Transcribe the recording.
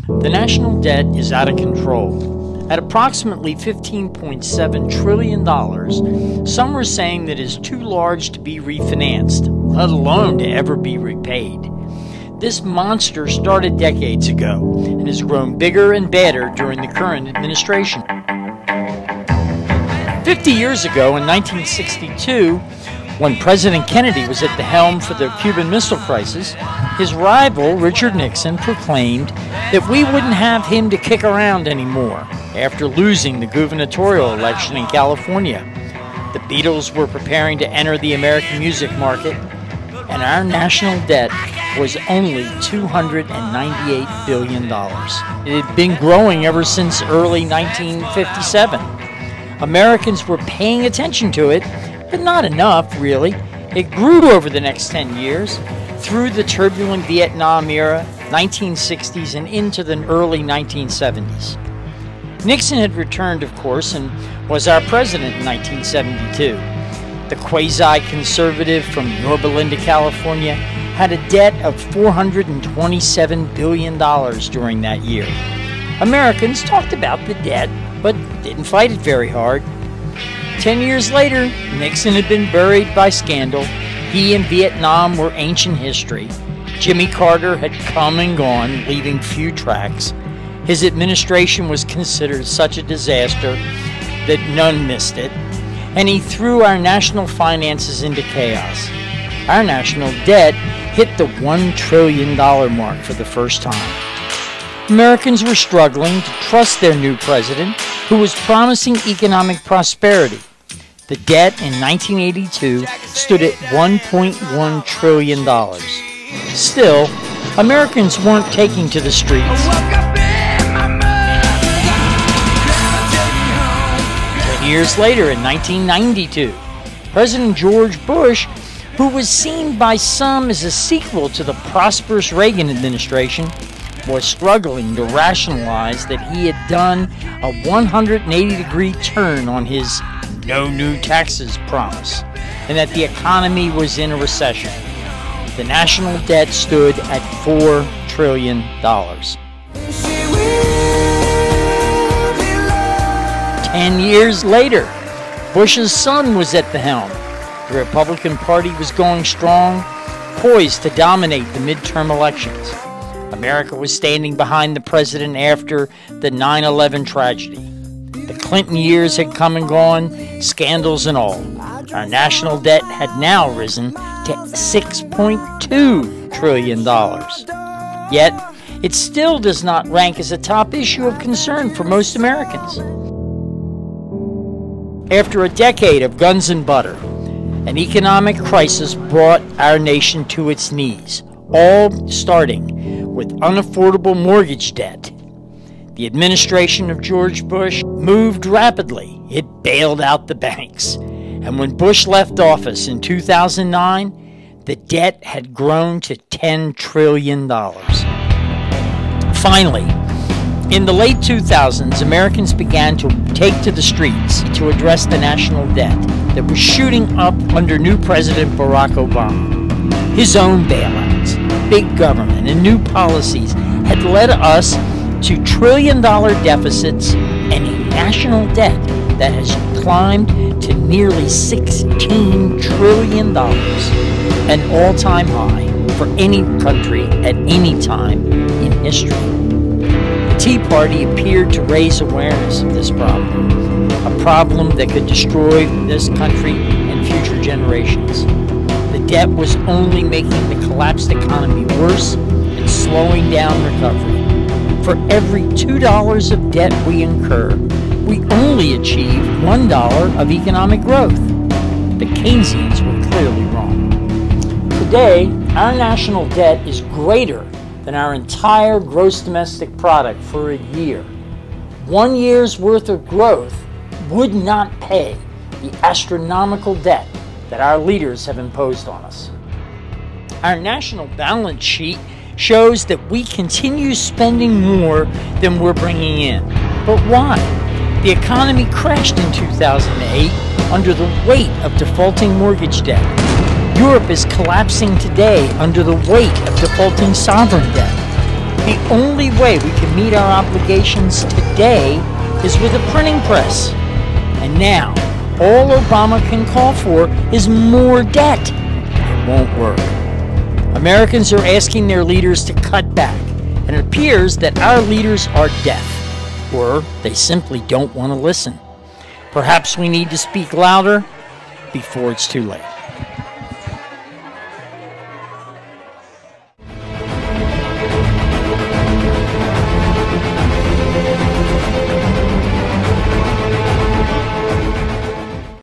The national debt is out of control. At approximately $15.7 trillion, some are saying that it is too large to be refinanced, let alone to ever be repaid. This monster started decades ago and has grown bigger and badder during the current administration. 50 years ago, in 1962, when President Kennedy was at the helm for the Cuban Missile Crisis, his rival, Richard Nixon, proclaimed that we wouldn't have him to kick around anymore after losing the gubernatorial election in California. The Beatles were preparing to enter the American music market, and our national debt was only $298 billion. It had been growing ever since early 1957. Americans were paying attention to it, but not enough, really. It grew over the next 10 years, through the turbulent Vietnam era, 1960s, and into the early 1970s. Nixon had returned, of course, and was our president in 1972. The quasi-conservative from Yorba Linda, California, had a debt of $427 billion during that year. Americans talked about the debt, but didn't fight it very hard. 10 years later, Nixon had been buried by scandal. He and Vietnam were ancient history. Jimmy Carter had come and gone, leaving few tracks. His administration was considered such a disaster that none missed it, and he threw our national finances into chaos. Our national debt hit the $1 trillion mark for the first time. Americans were struggling to trust their new president, who was promising economic prosperity. The debt in 1982 stood at $1.1 trillion. Still, Americans weren't taking to the streets. 10 years later, in 1992, President George Bush, who was seen by some as a sequel to the prosperous Reagan administration, was struggling to rationalize that he had done a 180-degree turn on his no new taxes promise, and that the economy was in a recession. The national debt stood at $4 trillion. 10 years later, Bush's son was at the helm. The Republican Party was going strong, poised to dominate the midterm elections. America was standing behind the president after the 9/11 tragedy. The Clinton years had come and gone, scandals and all. Our national debt had now risen to $6.2 trillion. Yet, it still does not rank as a top issue of concern for most Americans. After a decade of guns and butter, an economic crisis brought our nation to its knees, all starting with unaffordable mortgage debt. The administration of George Bush moved rapidly. It bailed out the banks. And when Bush left office in 2009, the debt had grown to $10 trillion. Finally, in the late 2000s, Americans began to take to the streets to address the national debt that was shooting up under new President Barack Obama. His own bailouts, big government, and new policies had led us to trillion-dollar deficits and a national debt that has climbed to nearly $16 trillion, an all-time high for any country at any time in history. The Tea Party appeared to raise awareness of this problem, a problem that could destroy this country and future generations. The debt was only making the collapsed economy worse and slowing down recovery. For every $2 of debt we incur, we only achieve $1 of economic growth. The Keynesians were clearly wrong. Today, our national debt is greater than our entire gross domestic product for a year. 1 year's worth of growth would not pay the astronomical debt that our leaders have imposed on us. Our national balance sheet shows that we continue spending more than we're bringing in. But why? The economy crashed in 2008 under the weight of defaulting mortgage debt. Europe is collapsing today under the weight of defaulting sovereign debt. The only way we can meet our obligations today is with a printing press. And now, all Obama can call for is more debt. It won't work. Americans are asking their leaders to cut back, and it appears that our leaders are deaf, or they simply don't want to listen. Perhaps we need to speak louder before it's too late.